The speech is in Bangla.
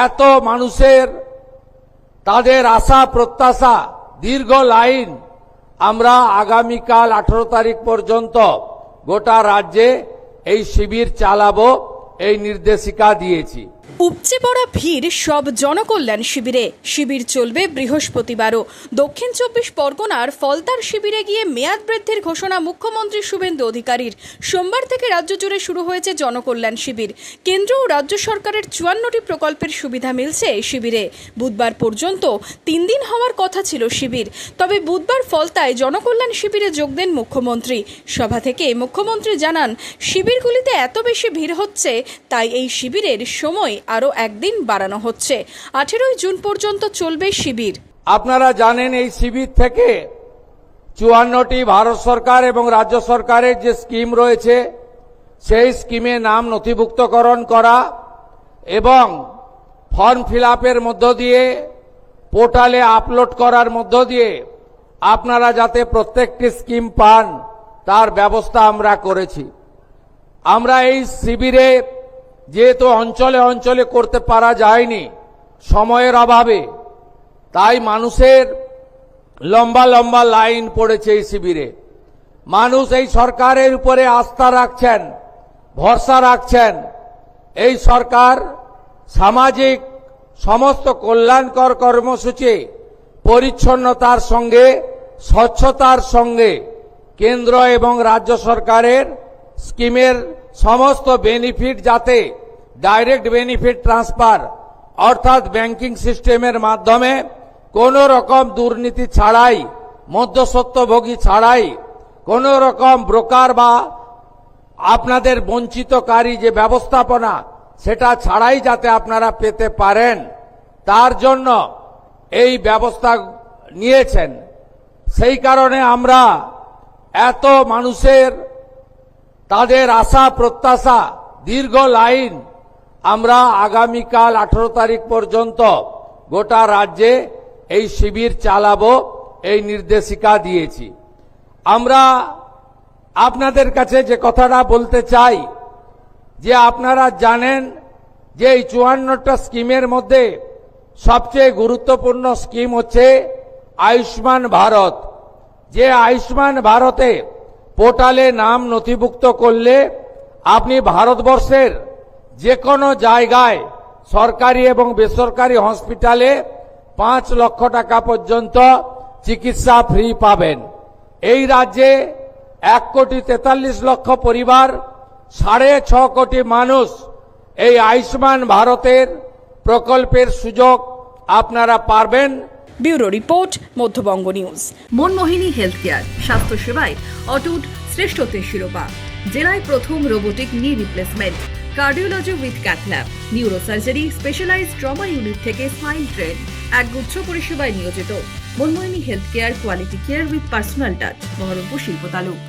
এত মানুষের তাদের আশা প্রত্যাশা দীর্ঘ লাইন আমরা আগামীকাল 18 তারিখ পর্যন্ত গোটা রাজ্যে এই শিবির চালাবো এই নির্দেশিকা দিয়েছি। উপচে পড়া ভিড় সব জনকল্যাণ শিবিরে। শিবির চলবে বৃহস্পতিবারও। দক্ষিণ 24 পরগনার ফলতার শিবিরে গিয়ে মেয়াদ বৃদ্ধির ঘোষণা মুখ্যমন্ত্রী শুভেন্দু অধিকারীর। সোমবার থেকে রাজ্য জুড়ে শুরু হয়েছে জনকল্যাণ শিবির। কেন্দ্র ও রাজ্য সরকারের 54টি প্রকল্পের সুবিধা মিলছে এই শিবিরে। বুধবার পর্যন্ত 3 দিন হওয়ার কথা ছিল শিবির, তবে বুধবার ফলতায় জনকল্যাণ শিবিরে যোগ দেন মুখ্যমন্ত্রী। সভা থেকে মুখ্যমন্ত্রী জানান, শিবিরগুলিতে এত বেশি ভিড় হচ্ছে, তাই এই শিবিরের সময় আরো একদিন বাড়ানো হচ্ছে। 18 জুন পর্যন্ত চলবে শিবির। আপনারা জানেন এই শিবির থেকে 54টি ভারত সরকার এবং রাজ্য সরকারের যে স্কিম রয়েছে সেই স্কিমে নাম নথিভুক্তকরণ করা এবং ফর্ম ফিল আপের মধ্য দিয়ে পোর্টালে আপলোড করার মধ্য দিয়ে আপনারা যাতে প্রত্যেকটি স্কিম পান তার ব্যবস্থা আমরা করেছি। আমরা এই শিবিরে যেহেতু অঞ্চলে অঞ্চলে করতে পারা যায়নি সময়ের অভাবে, তাই মানুষের লম্বা লম্বা লাইন পড়েছে এই শিবিরে। মানুষ এই সরকারের উপরে আস্থা রাখছেন, ভরসা রাখছেন। এই সরকার সামাজিক সমস্ত কল্যাণকর কর্মসূচি পরিচ্ছন্নতার সঙ্গে স্বচ্ছতার সঙ্গে কেন্দ্র এবং রাজ্য সরকারের স্কিমের সমস্ত বেনিফিট যাতে ডাইরেক্ট বেনিফিট ট্রান্সফার অর্থাৎ ব্যাংকিং সিস্টেমের মাধ্যমে কোনো রকম দুর্নীতি ছাড়াই, মধ্যস্বত্বভোগী ছাড়াই, কোনো রকম ব্রোকার বা আপনাদের বঞ্চিতকারী যে ব্যবস্থাপনা সেটা ছাড়াই যাতে আপনারা পেতে পারেন, তার জন্য এই ব্যবস্থা নিয়েছেন। সেই কারণে আমরা এত মানুষের তাদের আশা প্রত্যাশা দীর্ঘ লাইন আমরা আগামীকাল 18 তারিখ পর্যন্ত গোটা রাজ্যে এই শিবির চালাবো এই নির্দেশিকা দিয়েছি। আমরা আপনাদের কাছে যে কথাটা বলতে চাই যে আপনারা জানেন যে এই 54টা স্কিমের মধ্যে সবচেয়ে গুরুত্বপূর্ণ স্কিম হচ্ছে আয়ুষ্মান ভারত। যে আয়ুষ্মান ভারতে পোর্টালে নাম নথিভুক্ত করলে আপনি ভারতবর্ষের যে কোনো জায়গায় সরকারি এবং বেসরকারি হসপিটালে 5 লক্ষ টাকা পর্যন্ত চিকিৎসা ফ্রি পাবেন। এই রাজ্যে 1,43,00,000 পরিবার, 6.5 কোটি মানুষ এই আয়ুষ্মান ভারতের প্রকল্পের সুযোগ আপনারা পাবেন। Bureau report, Madhyabanga news. Manmohini health care, স্বাস্থ্য সেবায় অটুট শ্রেষ্ঠত্বের শিরোপা। জেলায় প্রথম robotic knee replacement, cardiology with cath lab, neurosurgery, specialised trauma unit থেকে স্মাইল ট্রেন, একগুচ্ছ পরিষেবায় নিয়োজিত। Manmohini health care, quality care with personal touch, Baharampur শিল্প তালুক।